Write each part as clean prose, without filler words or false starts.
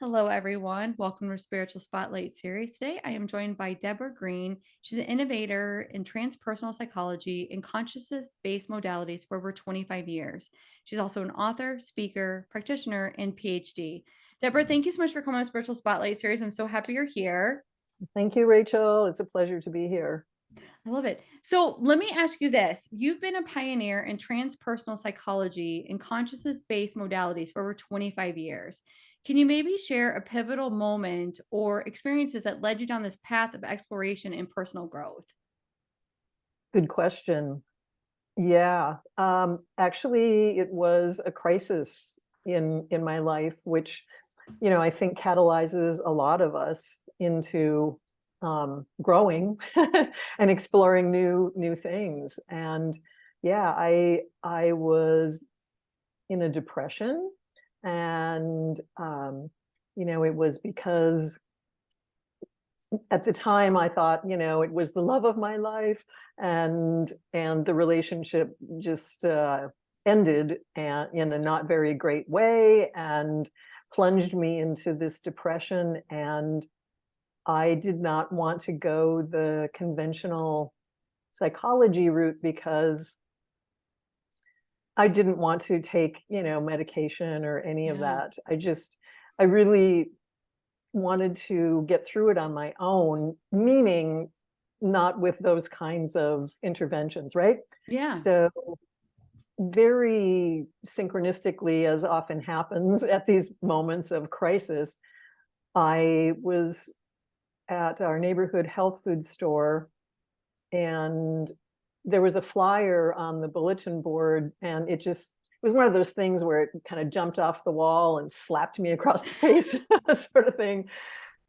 Hello, everyone. Welcome to our Spiritual Spotlight series. Today, I am joined by Debra Greene. She's an innovator in transpersonal psychology and consciousness based modalities for over 25 years. She's also an author, speaker, practitioner, and PhD. Debra, thank you so much for coming on Spiritual Spotlight series. I'm so happy you're here. Thank you, Rachel. It's a pleasure to be here. I love it. So, let me ask you this. You've been a pioneer in transpersonal psychology and consciousness based modalities for over 25 years. Can you maybe share a pivotal moment or experiences that led you down this path of exploration and personal growth? Good question. Yeah, actually, it was a crisis in my life, which I think catalyzes a lot of us into growing and exploring new things. And yeah, I was in a depression, and it was because at the time I thought, it was the love of my life, and the relationship just ended in a not very great way and plunged me into this depression. And I did not want to go the conventional psychology route because I didn't want to take, medication or any of Yeah. that. I really wanted to get through it on my own, meaning not with those kinds of interventions, right? Yeah. So very synchronistically, as often happens at these moments of crisis, I was at our neighborhood health food store, and there was a flyer on the bulletin board, and it was one of those things where it kind of jumped off the wall and slapped me across the face, sort of thing.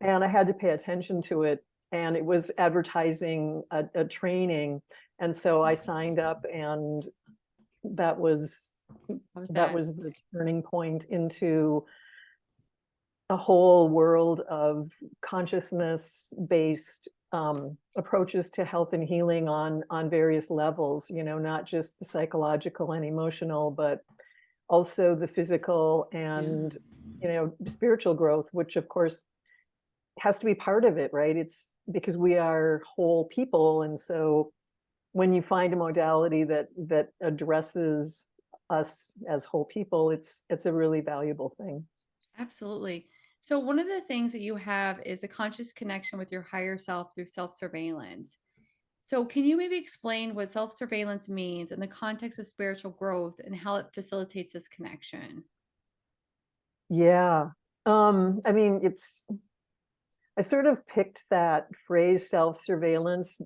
And I had to pay attention to it. And it was advertising a training. And so I signed up, and that was What was that that? was the turning point into a whole world of consciousness based approaches to health and healing on various levels, not just the psychological and emotional, but also the physical Yeah. and spiritual growth, which of course has to be part of it, right? It's because we are whole people. And so when you find a modality that addresses us as whole people, it's a really valuable thing. Absolutely. So, one of the things that you have is the conscious connection with your higher self through self surveillance. So, can you maybe explain what self surveillance means in the context of spiritual growth and how it facilitates this connection? Yeah. I mean, I sort of picked that phrase self-surveillance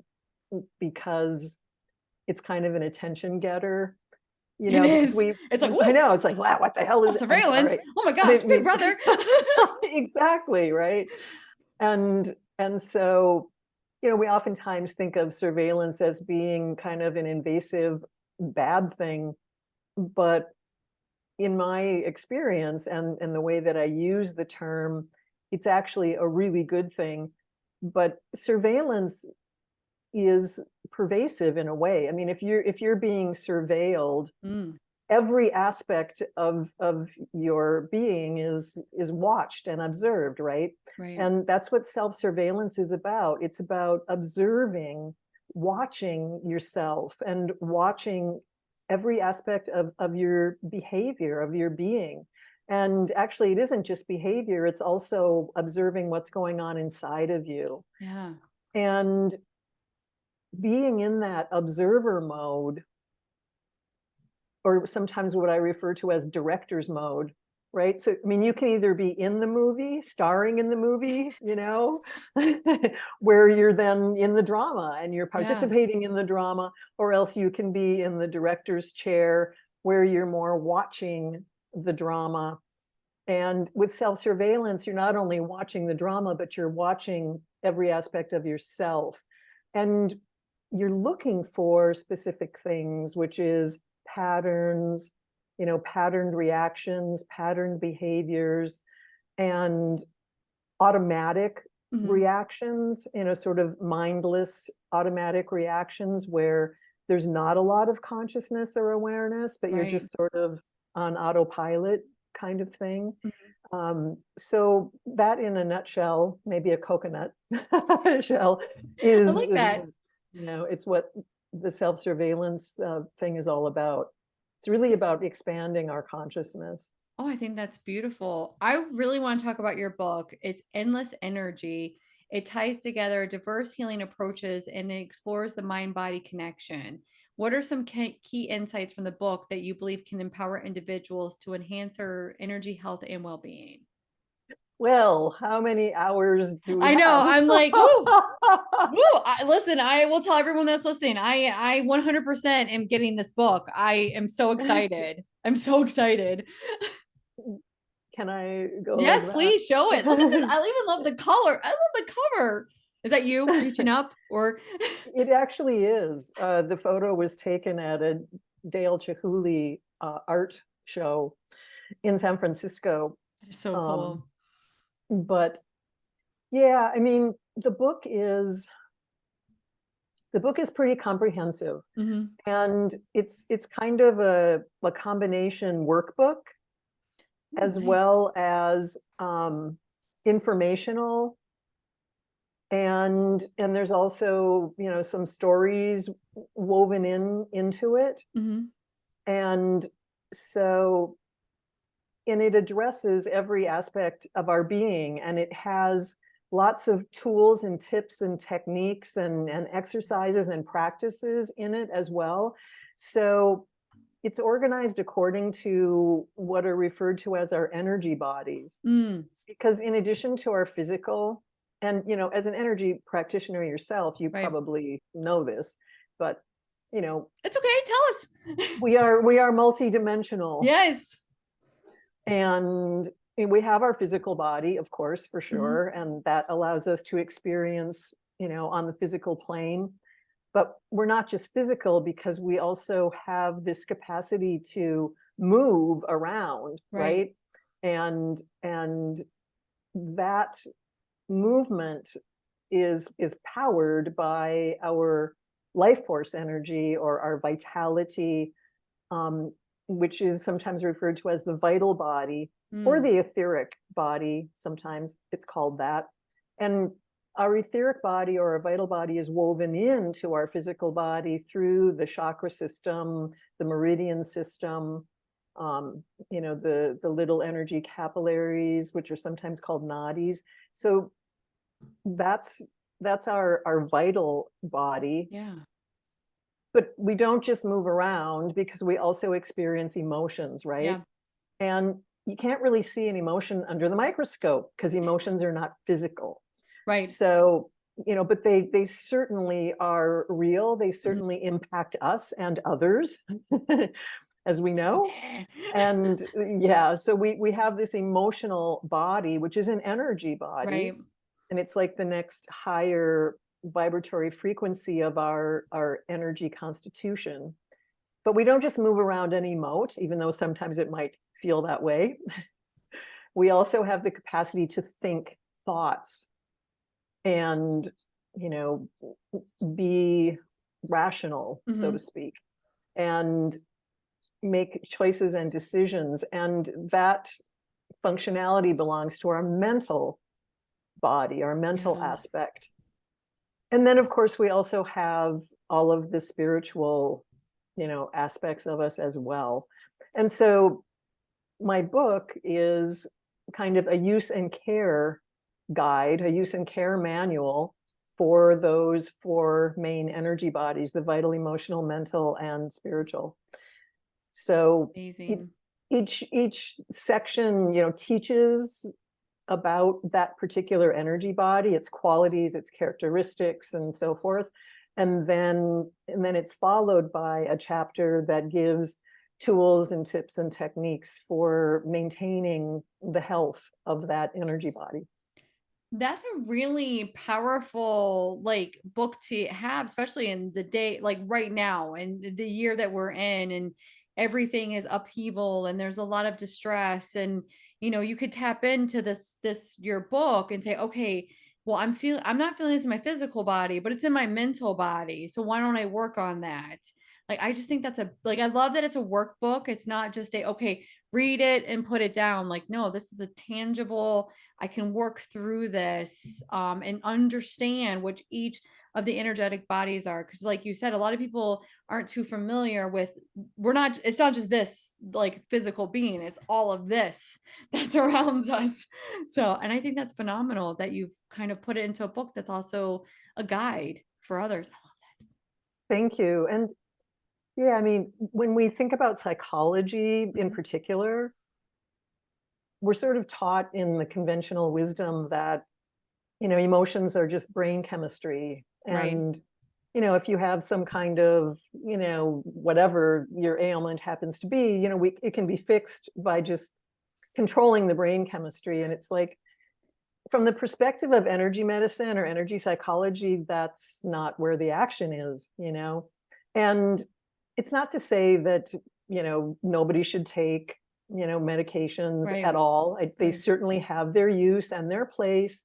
because it's kind of an attention getter, It because is. It's like, I whoa, know, it's like, wow, what the hell is self it? I'm surveillance. sorry. Oh my I gosh, didn't Big mean Brother. exactly, right? And so, we oftentimes think of surveillance as being kind of an invasive bad thing, but in my experience and the way that I use the term, it's actually a really good thing. But surveillance is pervasive in a way. I mean, if you're being surveilled, Mm, every aspect of your being is watched and observed, right? right. And that's what self-surveillance is about. It's about observing, watching yourself, and watching every aspect of your behavior, of your being. And actually, it isn't just behavior, it's also observing what's going on inside of you. Yeah. And being in that observer mode, or sometimes what I refer to as director's mode, right? So, I mean, you can either be in the movie, starring in the movie, where you're then in the drama and you're Yeah. participating in the drama, or else you can be in the director's chair where you're more watching the drama. And with self-surveillance, you're not only watching the drama, but you're watching every aspect of yourself. And you're looking for specific things, which is patterns, patterned reactions, patterned behaviors, and automatic Mhm. reactions, sort of mindless automatic reactions where there's not a lot of consciousness or awareness, but you're Right. just sort of on autopilot kind of thing. Mhm. So that in a nutshell, maybe a coconut shell I is like is that. what, it's what the self-surveillance thing is all about. It's really about expanding our consciousness. Oh, I think that's beautiful. I really want to talk about your book. It's Endless Energy. It ties together diverse healing approaches and it explores the mind body connection. What are some key insights from the book that you believe can empower individuals to enhance their energy, health, and well being? Well, how many hours do we I know. have? I'm like, woo, woo. Listen, I will tell everyone that's listening. I 100% am getting this book. I am so excited. I'm so excited. Can I go like Yes, that? please show it. Look at this. I even love the color. I love the cover. Is that you reaching up or It actually is. The photo was taken at a Dale Chihuly art show in San Francisco. it's so Um, cool. but yeah, I mean, the book is pretty comprehensive, Hmm. and it's kind of a combination workbook Ooh, as nice. well as informational, and there's also some stories woven into it. Hmm. And so, and it addresses every aspect of our being, and it has lots of tools and tips and techniques and exercises and practices in it as well. So it's organized according to what are referred to as our energy bodies, Mm, because in addition to our physical, and as an energy practitioner yourself, you right. probably know this, but you know It's okay. Tell us. we are multidimensional. Yes. And we have our physical body, of course, for Hmm. sure, and that allows us to experience, on the physical plane. But we're not just physical, because we also have this capacity to move around, Right. right? And that movement is powered by our life force energy, or our vitality, um, which is sometimes referred to as the vital body, or Mm, the etheric body. Sometimes it's called that. And our etheric body, or our vital body, is woven into our physical body through the chakra system, the meridian system, the little energy capillaries, which are sometimes called nadis. So that's our vital body. yeah. But we don't just move around, because we also experience emotions, right? Yeah. And you can't really see an emotion under the microscope, because emotions are not physical. Right. So, but they certainly are real. They Mhm. certainly impact us and others, as we know. And yeah, so we have this emotional body, which is an energy body, Right. and it's like the next higher vibratory frequency of our energy constitution. But we don't just move around and emote, even though sometimes it might feel that way. We also have the capacity to think thoughts, and you know be rational, so to Hmm. speak, and make choices and decisions. And that functionality belongs to our mental body, our mental Yeah. aspect. And then, of course, we also have all of the spiritual, aspects of us as well. And so my book is kind of a use and care guide, a use and care manual for those four main energy bodies: the vital, emotional, mental, and spiritual. So it, Amazing. each section, teaches about that particular energy body, its qualities, its characteristics, and so forth. And then it's followed by a chapter that gives tools and tips and techniques for maintaining the health of that energy body. That's a really powerful like book to have, especially in the day like right now and the year that we're in and everything is upheaval and there's a lot of distress and you could tap into this your book and say, okay, well, I'm not feeling this in my physical body, but it's in my mental body. So why don't I work on that? Like I just think that's a like I love that it's a workbook. It's not just a okay, read it and put it down. Like, no, this is a tangible, I can work through this, and understand which each of the energetic bodies are. Because like you said, a lot of people aren't too familiar with, it's not just this like physical being, it's all of this that surrounds us. So, and I think that's phenomenal that you've kind of put it into a book that's also a guide for others. Thank you. And yeah, I mean, when we think about psychology in Mhm. particular, we're sort of taught in the conventional wisdom that, emotions are just brain chemistry. Right. And, if you have some kind of, whatever your ailment happens to be, it can be fixed by just controlling the brain chemistry. And it's like, from the perspective of energy medicine or energy psychology, that's not where the action is. And it's not to say that, nobody should take, medications Right. at all. They Right. certainly have their use and their place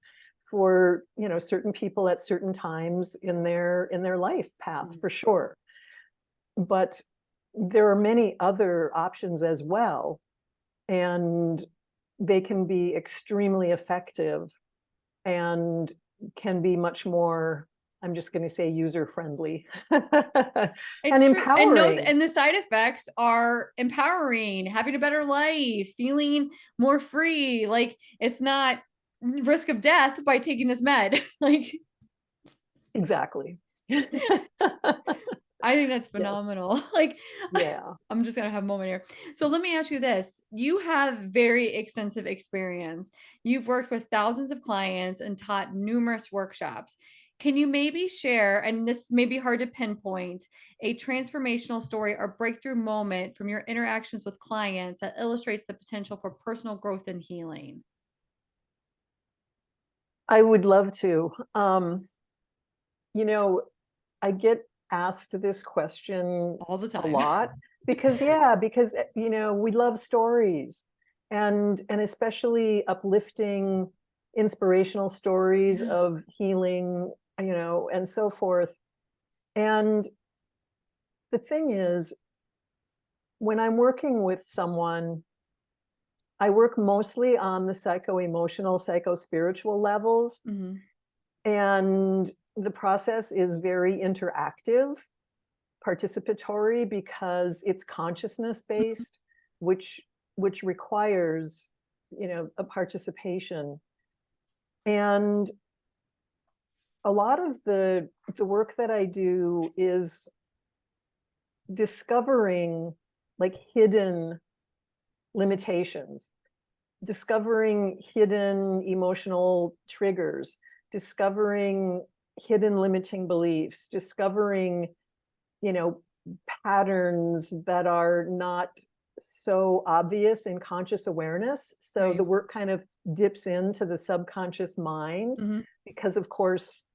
for, certain people at certain times in their life path, Mhm. for sure. But there are many other options as well, and they can be extremely effective and can be much more, I'm just going to say, user friendly and It's true. empowering. And the side effects are empowering, having a better life, feeling more free. Like it's not risk of death by taking this med. Like Exactly. I think that's Yes. phenomenal. Like Yeah. I'm just gonna have a moment here. So let me ask you this. You have very extensive experience. You've worked with thousands of clients and taught numerous workshops. Can you maybe share, and this may be hard to pinpoint, a transformational story or breakthrough moment from your interactions with clients that illustrates the potential for personal growth and healing? I would love to. You know, I get asked this question All the a time. lot because we love stories, and especially uplifting, inspirational stories Yeah. of healing, and so forth. And the thing is, when I'm working with someone, I work mostly on the psycho-emotional, psycho-spiritual levels, Mhm. and the process is very interactive, participatory, because it's consciousness Mhm. based, which requires, a participation. And a lot of the work that I do is discovering, like, hidden limitations, discovering hidden emotional triggers, discovering hidden limiting beliefs, discovering, you know, patterns that are not so obvious in conscious awareness. So the Right. work kind of dips into the subconscious mind Mhm. because, of course,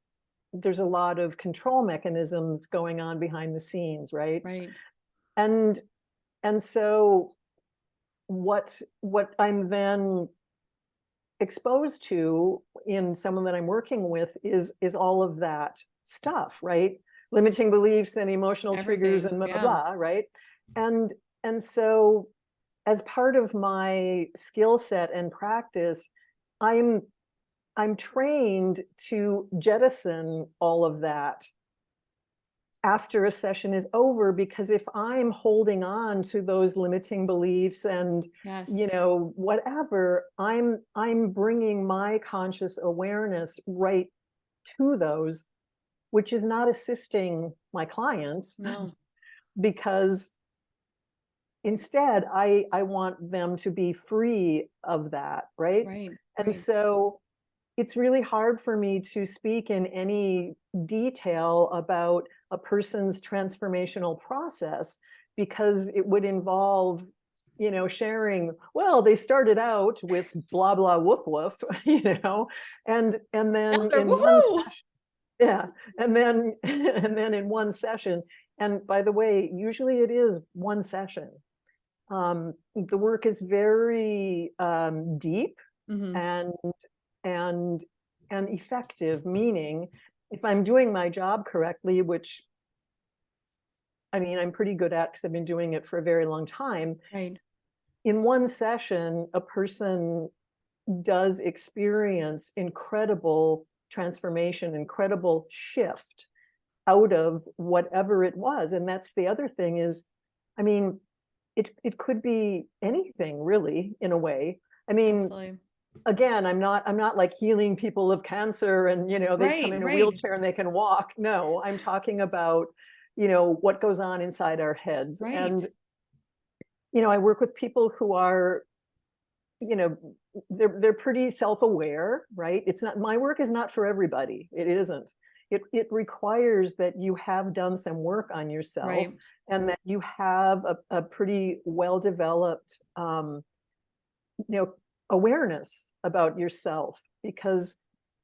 there's a lot of control mechanisms going on behind the scenes, right? Right. And and so what I'm then exposed to in someone that I'm working with is all of that stuff, right? Limiting beliefs and emotional triggers Everything. and blah blah Yeah. blah, right? And and so as part of my skill set and practice, I'm I'm trained to jettison all of that after a session is over, because if I'm holding on to those limiting beliefs and, Yes. whatever, I'm bringing my conscious awareness right to those, which is not assisting my clients No. because instead I want them to be free of that, right? Right. And Right. so it's really hard for me to speak in any detail about a person's transformational process because it would involve, sharing, well, they started out with blah blah woof woof, and Now then they're in one woohoo. session, yeah, and then and then in one session, and by the way, usually it is one session. The work is very deep Mhm. and and and effective, meaning if I'm doing my job correctly, which I mean I'm pretty good at because I've been doing it for a very long time, Right. in one session, a person does experience incredible transformation, incredible shift out of whatever it was. And that's the other thing is, I mean, it could be anything really, in a way. I mean, Absolutely. again, I'm not like healing people of cancer and, they come Right, in a right, wheelchair and they can walk. No, I'm talking about, what goes on inside our heads. right. And, I work with people who are, you know, they're pretty self-aware, right? It's not, my work is not for everybody. It isn't. It requires that you have done some work on yourself Right. and that you have a pretty well-developed you know awareness about yourself, because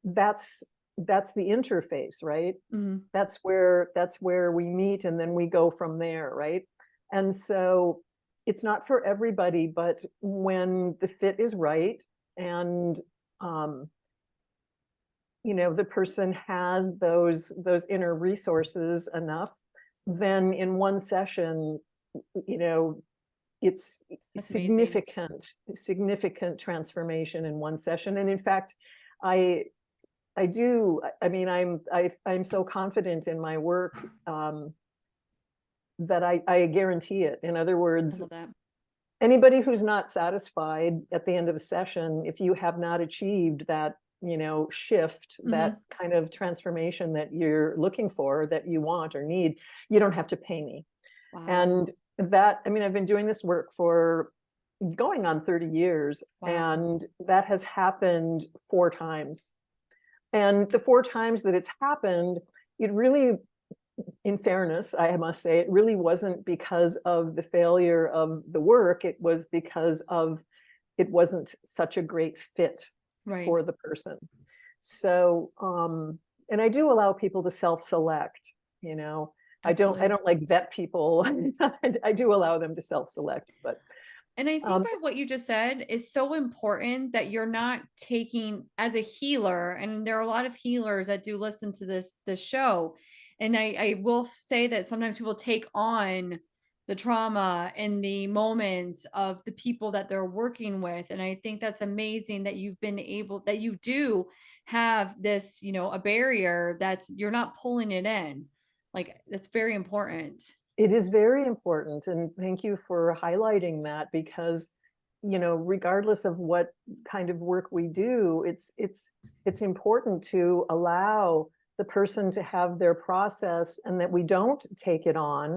that's that's the interface, right? Mhm. That's where we meet and then we go from there, right? And so it's not for everybody, but when the fit is right and um the person has those inner resources enough, then in one session, you know it's That's amazing. significant transformation in one session. And in fact, I I do. I mean, I'm so confident in my work, that I guarantee it. In other I words, love that. anybody who's not satisfied at the end of a session, if you have not achieved that, shift, that Mhm. kind of transformation that you're looking for, that you want or need, you don't have to pay me. Wow. And that, I mean, I've been doing this work for going on 30 years, Wow. and that has happened 4 times. And the 4 times that it's happened, it really, in fairness, I must say, it really wasn't because of the failure of the work. It was because of it wasn't such a great fit Right. for the person. So, and I do allow people to self-select, you know. I Absolutely. don't like vet people. I do allow them to self-select, but And I think um, by what you just said is so important that you're not taking as a healer, and there are a lot of healers that do listen to this show. And I will say that sometimes people take on the trauma and the moments of the people that they're working with. And I think that's amazing that you've been able that you do have this, a barrier that's you're not pulling it in. Like that's very important. it is very important, and thank you for highlighting that, because regardless of what kind of work we do, it's important to allow the person to have their process and that we don't take it on.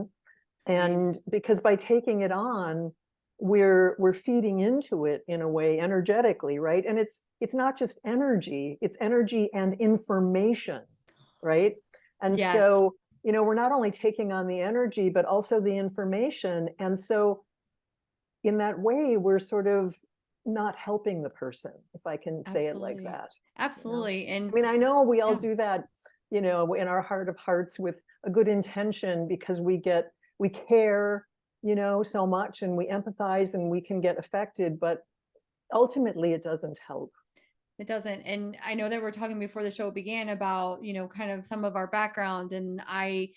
Right. And because by taking it on, we're feeding into it in a way energetically, right? And it's not just energy, it's energy and information, right? And Yes. so we're not only taking on the energy but also the information. And so in that way we're sort of not helping the person, if I can say it like Absolutely. that. Absolutely. I And mean, I know we all yeah, do that, in our heart of hearts with a good intention, because we care, so much, and we empathize and we can get affected, but ultimately it doesn't help. it doesn't. And I know that we're talking before the show began about, kind of some of our background, and I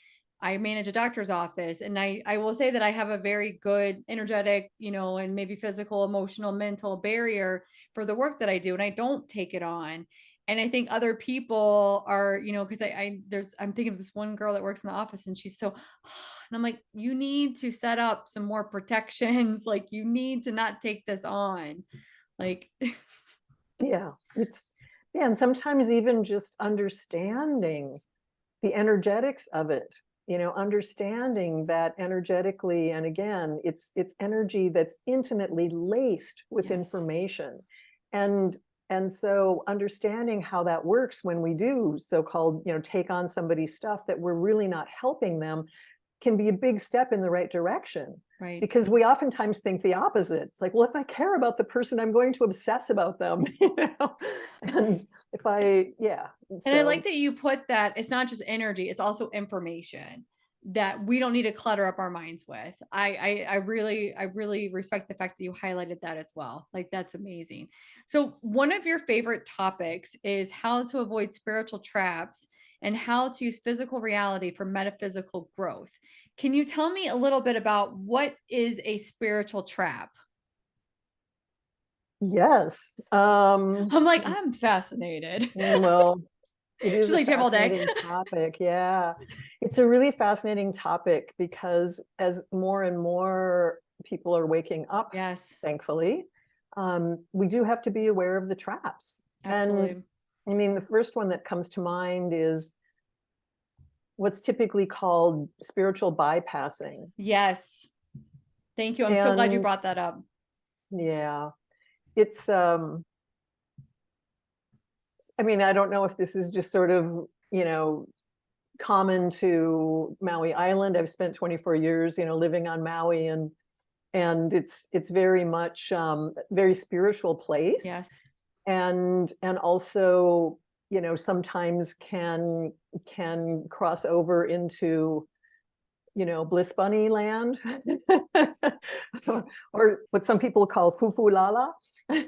manage a doctor's office, and I will say that I have a very good energetic, and maybe physical, emotional, mental barrier for the work that I do, and I don't take it on. And I think other people are, because I'm thinking of this one girl that works in the office, and she's so, and I'm like, you need to set up some more protections. Like, you need to not take this on. Like, Yeah, yeah, and sometimes even just understanding the energetics of it, understanding that energetically, and again, it's energy that's intimately laced with yes, information. And so understanding how that works when we do so-called, take on somebody's stuff that we're really not helping them, can be a big step in the right direction. right. Because we oftentimes think the opposite. It's like, well, if I care about the person, I'm going to obsess about them, And if yeah, And I like so that you put that it's not just energy, it's also information that we don't need to clutter up our minds with. I really respect the fact that you highlighted that as well. Like that's amazing. So one of your favorite topics is how to avoid spiritual traps and how to use physical reality for metaphysical growth. Can you tell me a little bit about what is a spiritual trap? Yes. I'm like, I'm fascinated. Well, it She's is a like, do you have all day? fascinating topic. Yeah. It's a really fascinating topic because as more and more people are waking up, Yes, thankfully, we do have to be aware of the traps. And absolutely. I mean, the first one that comes to mind is what's typically called spiritual bypassing. Yes. Thank you. I'm so glad you And brought that up. yeah, it's I mean, I don't know if this is just sort of, you know, common to Maui Island. I've spent 24 years, living on Maui, and it's very much very spiritual place, Yes. and also, sometimes can cross over into, bliss bunny land, or what some people call fufu lala. I've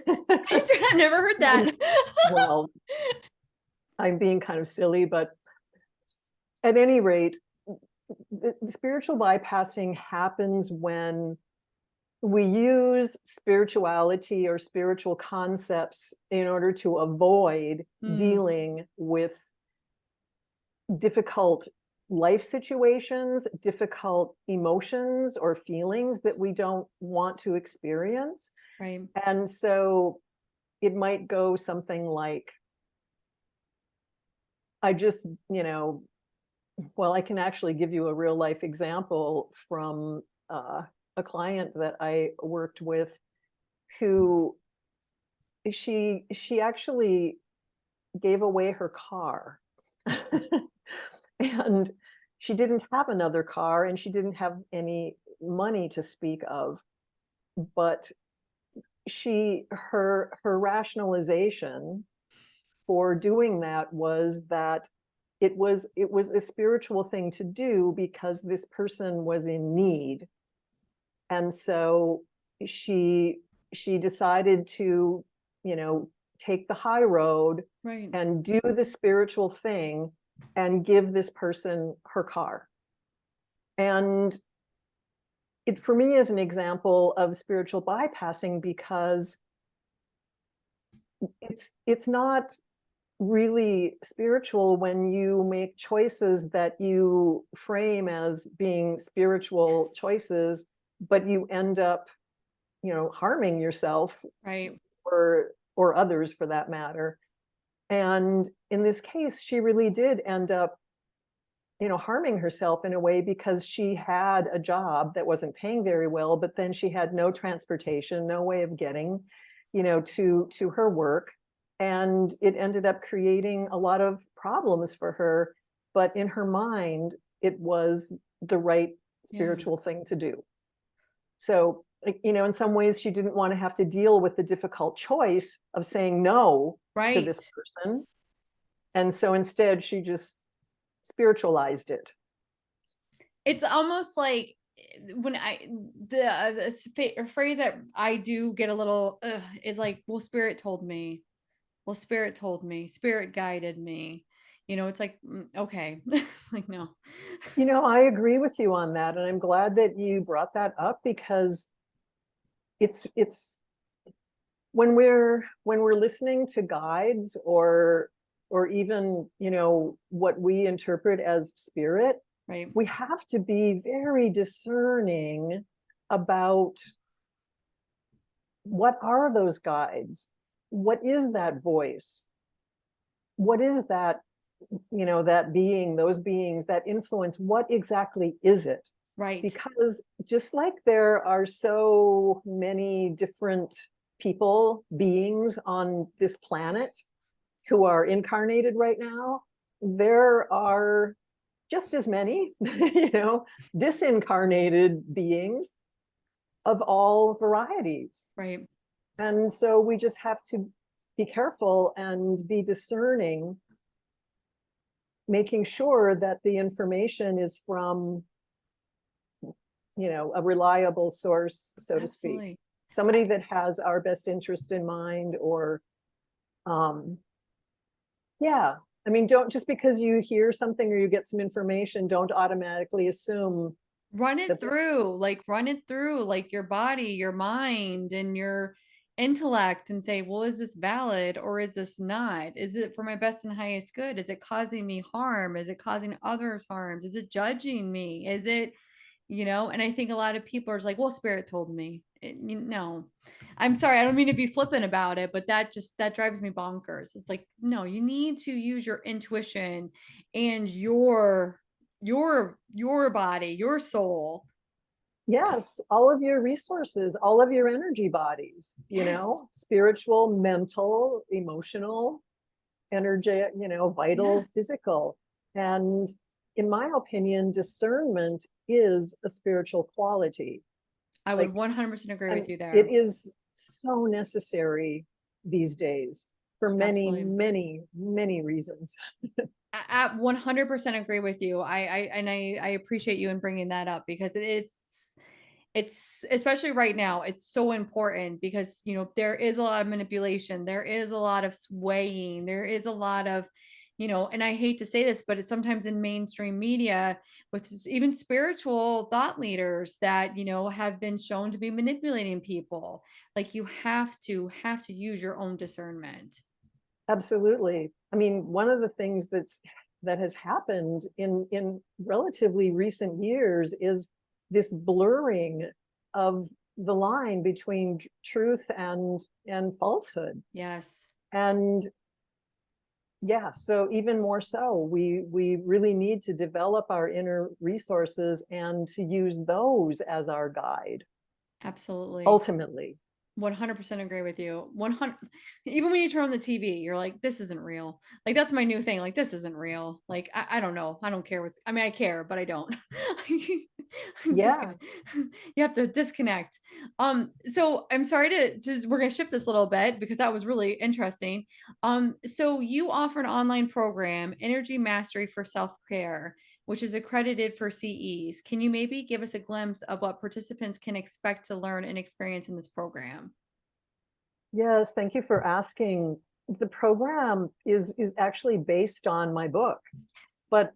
never heard And that. well, I'm being kind of silly, but at any rate, the spiritual bypassing happens when we use spirituality or spiritual concepts in order to avoid Mm, dealing with difficult life situations, difficult emotions or feelings that we don't want to experience. right. And so it might go something like, I just, well, I can actually give you a real life example from a client that I worked with, who she actually gave away her car. And she didn't have another car, and she didn't have any money to speak of, but her rationalization for doing that was that it was a spiritual thing to do because this person was in need. And so she she decided to, you know take the high road Right. and do the spiritual thing and give this person her car. And it, for me, is an example of spiritual bypassing, because it's not really spiritual when you make choices that you frame as being spiritual choices, but you end up, harming yourself, Right. or others for that matter. And in this case, she really did end up, harming herself in a way, because she had a job that wasn't paying very well, but then she had no transportation, no way of getting, to her work. And it ended up creating a lot of problems for her. But in her mind, it was the right Yeah. spiritual thing to do. So, like, in some ways, she didn't want to have to deal with the difficult choice of saying no to Right. this person. And so instead, she just spiritualized it. It's almost like when the phrase that I do get a little is like, well, spirit told me. Well, spirit told me. Spirit guided me. It's like, okay. Like, no. I agree with you on that, and I'm glad that you brought that up, because it's when we're listening to guides, or even, what we interpret as spirit, Right. we have to be very discerning about what are those guides, what is that voice, what is that, that being, those beings, that influence, what exactly is it? Right. Because just like there are so many different people, beings on this planet who are incarnated right now, there are just as many, disincarnated beings of all varieties. Right. And so we just have to be careful and be discerning, making sure that the information is from, a reliable source, so to speak. Absolutely. Somebody that has our best interest in mind, or, um, yeah. I mean, don't, just because you hear something or you get some information, don't automatically assume Run that it through, like run it through like your body, your mind, and intellect and say, well, is this valid or is this not? Is it for my best and highest good? Is it causing me harm? Is it causing others harms? Is it judging me? Is it, and I think a lot of people are just like, well, spirit told me. No, I'm sorry, I don't mean to be flippant about it, but that drives me bonkers. It's like, no, you need to use your intuition and your body, your soul. Yes, all of your resources, all of your energy bodies, Yes. spiritual, mental, emotional, energy, Yeah. vital, physical. And in my opinion, discernment is a spiritual quality. I would Like, 100% agree and with you it there. is so necessary these days for many, Absolutely. many, many reasons. I 100% agree with you. I appreciate you in bringing that up because it's especially right now, it's so important because, there is a lot of manipulation, there is a lot of swaying, there is a lot of, and I hate to say this, but it's sometimes in mainstream media with even spiritual thought leaders that, have been shown to be manipulating people. Like you have to use your own discernment. Absolutely. I mean, one of the things that has happened in relatively recent years is this blurring of the line between truth and falsehood. Yes. And yeah, so even more so, we really need to develop our inner resources and to use those as our guide Absolutely. ultimately. 100% agree with you. 100. Even when you turn on the TV, you're like, this isn't real. Like that's my new thing. Like this isn't real. Like I don't know. I don't care what. I mean, I care, but I don't. Yeah. Disconnect. You have to disconnect. So I'm sorry to just we're gonna shift this a little bit because that was really interesting. So you offer an online program, Energy Mastery for Self-Care, which is accredited for CEs. Can you maybe give us a glimpse of what participants can expect to learn and experience in this program? Yes, thank you for asking. The program is actually based on my book, but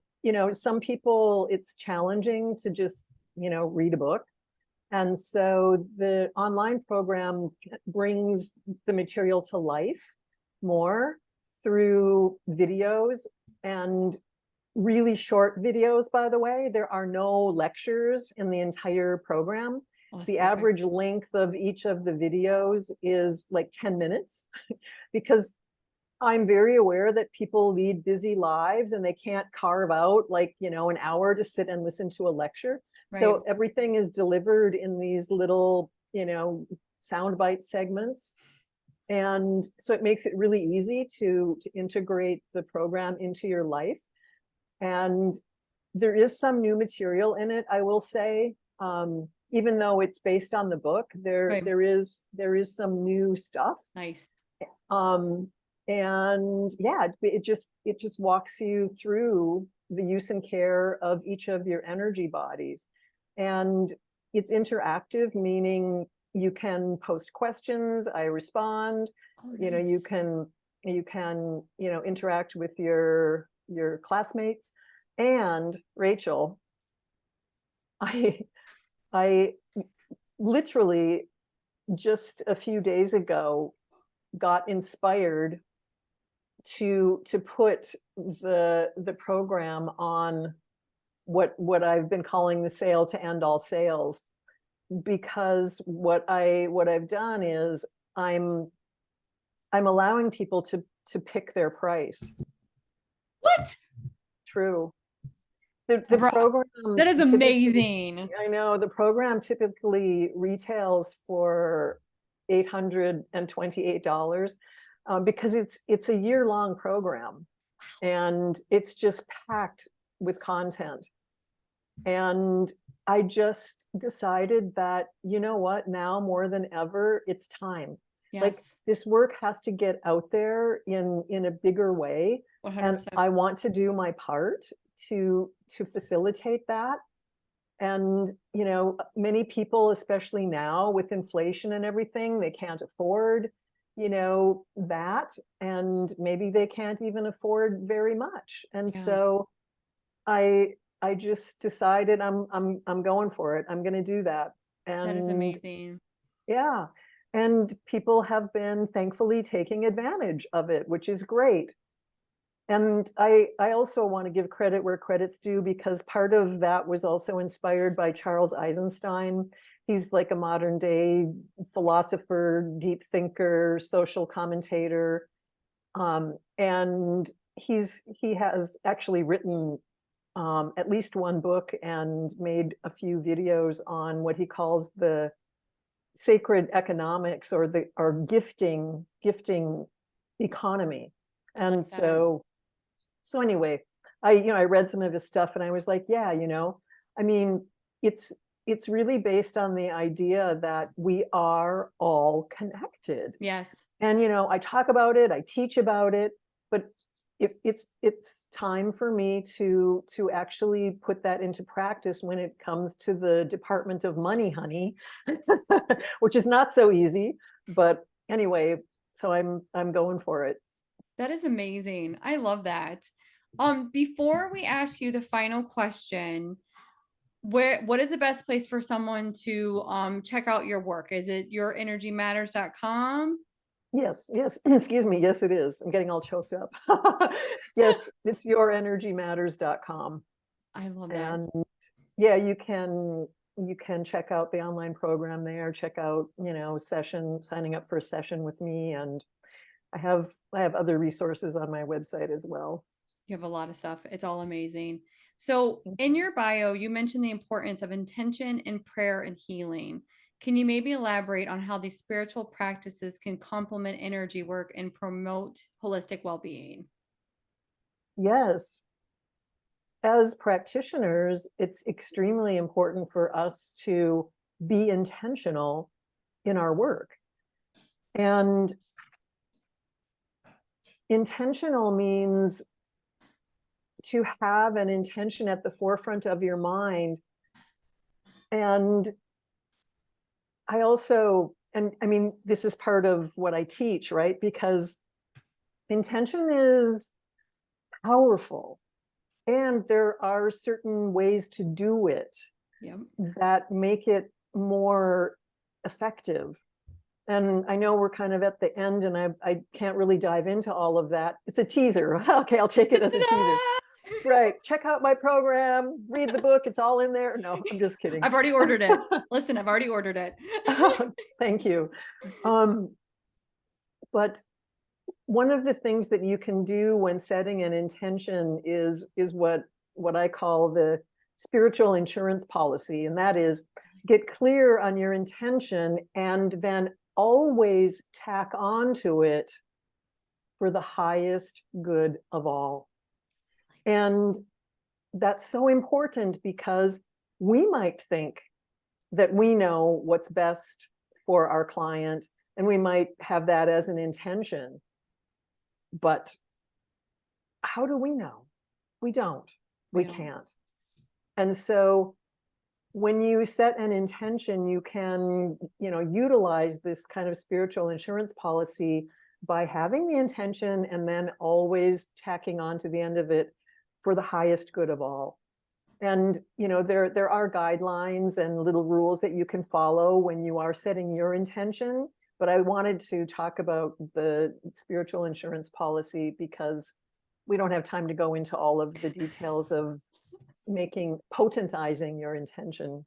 some people it's challenging to just, read a book. And so the online program brings the material to life more through videos and really short videos, by the way. There are no lectures in the entire program. Oh, that's The perfect. average length of each of the videos is like 10 minutes because I'm very aware that people lead busy lives and they can't carve out like, an hour to sit and listen to a lecture. Right. So everything is delivered in these little, soundbite segments. And so it makes it really easy to integrate the program into your life. And there is some new material in it, I will say. Even though it's based on the book, there Right. there is there is some new stuff. Nice. Um, and yeah, it just walks you through the use and care of each of your energy bodies. And it's interactive, meaning you can post questions, I respond. Oh, You nice. can interact with your classmates. And Rachel, I I literally just a few days ago got inspired to put the program on what I've been calling the sale to end all sales, because what I've done is I'm I'm allowing people to pick their price. What? True. The Bro, program that is typically, amazing. I know the program typically retails for $828, because it's a year-long program and it's just packed with content. And I just decided that, you know what, now more than ever, it's time. Like Yes. this work has to get out there in a bigger way. And 100%. I want to do my part to facilitate that. And, many people, especially now with inflation and everything, they can't afford, that. And maybe they can't even afford very much. And Yeah. so I just decided I'm going for it. I'm going to do that. That is And amazing. yeah. And people have been thankfully taking advantage of it, which is great. And I also want to give credit where credit's due, because part of that was also inspired by Charles Eisenstein. He's like a modern day philosopher, deep thinker, social commentator. And he has actually written at least one book and made a few videos on what he calls the sacred economics, or the gifting economy. I like And that. so anyway, I read some of his stuff and I was like, yeah, I mean, it's it's really based on the idea that we are all connected. Yes. And I talk about it, I teach about it, but if it's time for me to actually put that into practice when it comes to the Department of Money, honey, which is not so easy. But anyway, so I'm going for it. That is amazing. I love that. Before we ask you the final question, what is the best place for someone to check out your work? Is it yourenergymatters.com? Yes, yes. Excuse me. Yes, it is. I'm getting all choked up. Yes, it's yourenergymatters.com. I love that. And yeah, you can check out the online program there, check out, signing up for a session with me. And I have other resources on my website as well. You have a lot of stuff. It's all amazing. So, in your bio, you mentioned the importance of intention in prayer and healing. Can you maybe elaborate on how these spiritual practices can complement energy work and promote holistic well being? Yes. As practitioners, it's extremely important for us to be intentional in our work. And intentional means to have an intention at the forefront of your mind. And I mean, this is part of what I teach, right? Because intention is powerful, and there are certain ways to do it Yep. that make it more effective. And I know we're kind of at the end, and I can't really dive into all of that. It's a teaser. Okay, I'll take it as a teaser. That's right. Check out my program, read the book. It's all in there. No, I'm just kidding. I've already ordered it. Listen, I've already ordered it. Thank you. But one of the things that you can do when setting an intention is what I call the spiritual insurance policy, and that is get clear on your intention and then always tack on to it for the highest good of all. And that's so important, because we might think that we know what's best for our client, and we might have that as an intention. But how do we know? We don't. We can't. And so when you set an intention, you can, utilize this kind of spiritual insurance policy by having the intention and then always tacking on to the end of it for the highest good of all. And there are guidelines and little rules that you can follow when you are setting your intention. But I wanted to talk about the spiritual insurance policy because we don't have time to go into all of the details of potentizing your intention.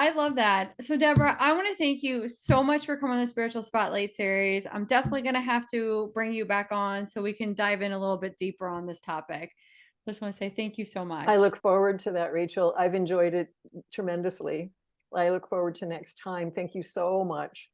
I love that. So, Deborah, I want to thank you so much for coming on the Spiritual Spotlight series. I'm definitely going to have to bring you back on so we can dive in a little bit deeper on this topic. Just want to say thank you so I much. look forward to that, Rachel. I've enjoyed it tremendously. I look forward to next time. Thank you so much.